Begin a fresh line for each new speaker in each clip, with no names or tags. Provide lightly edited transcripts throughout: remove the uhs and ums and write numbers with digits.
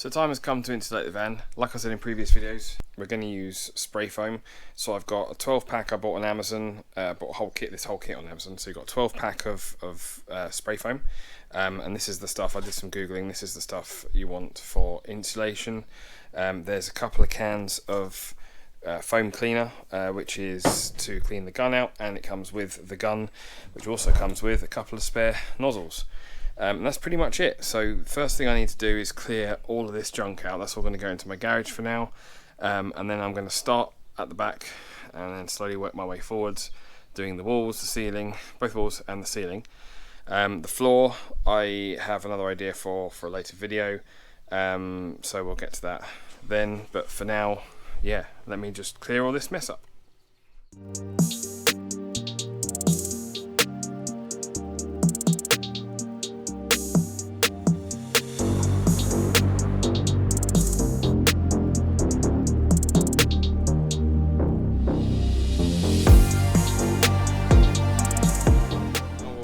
So the time has come to insulate the van. Like I said in previous videos, we're going to use spray foam. So I've got a 12 pack I bought on Amazon, bought a whole kit, this whole kit on Amazon. So you've got a 12 pack of spray foam. And this is the stuff, I did some Googling, this is the stuff you want for insulation. There's a couple of cans of foam cleaner, which is to clean the gun out, and it comes with the gun, which also comes with a couple of spare nozzles. And that's pretty much it. So first thing I need to do is clear all of this junk out. That's all going to go into my garage for now, and then I'm going to start at the back and then slowly work my way forwards, doing the walls, the ceiling, both walls and the ceiling. The floor I have another idea for a later video, so we'll get to that then, but for now, yeah, let me just clear all this mess up.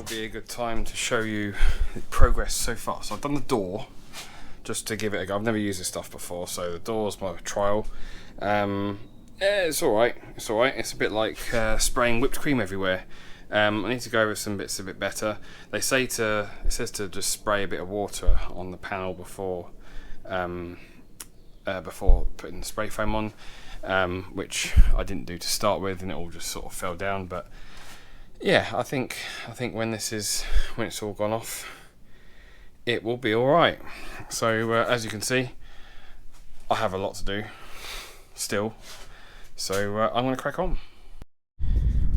A good time to show you the progress so far. So I've done the door just to give it a go. I've never used this stuff before, so the door's my trial. Yeah, it's alright. It's alright. It's a bit like spraying whipped cream everywhere. I need to go over some bits a bit better. It says to just spray a bit of water on the panel before putting the spray foam on, which I didn't do to start with, and it all just sort of fell down. But yeah, I think when it's all gone off, it will be all right. So as you can see, I have a lot to do still. So I'm going to crack on.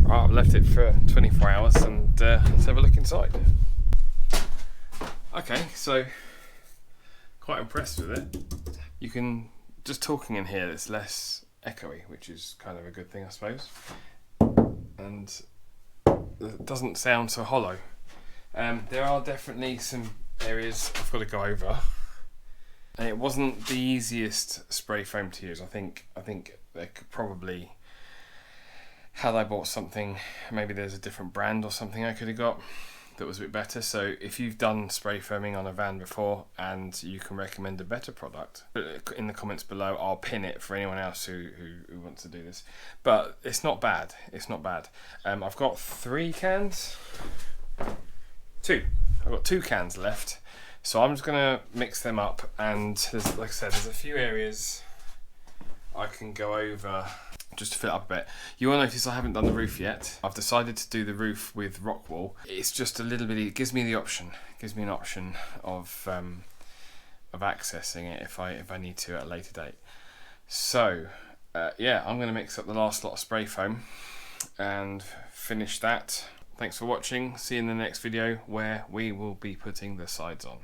Right, I've left it for 24 hours, and let's have a look inside. Okay, so quite impressed with it. You can just talking in here, it's less echoey, which is kind of a good thing, I suppose. And it doesn't sound so hollow. There are definitely some areas I've got to go over, and it wasn't the easiest spray foam to use. I think they could probably, had I bought something, maybe there's a different brand or something I could have got that was a bit better. So if you've done spray foaming on a van before and you can recommend a better product, in the comments below I'll pin it for anyone else who wants to do this. But it's not bad, it's not bad. I've got 3 cans, I've got 2 cans left, so I'm just gonna mix them up, and there's, like I said, there's a few areas I can go over just to fill it up a bit. You will notice I haven't done the roof yet. I've decided to do the roof with rockwool. It's just a little bit, it gives me the option, it gives me an option of accessing it if I need to at a later date. So yeah, I'm going to mix up the last lot of spray foam and finish that. Thanks for watching. See you in the next video where we will be putting the sides on.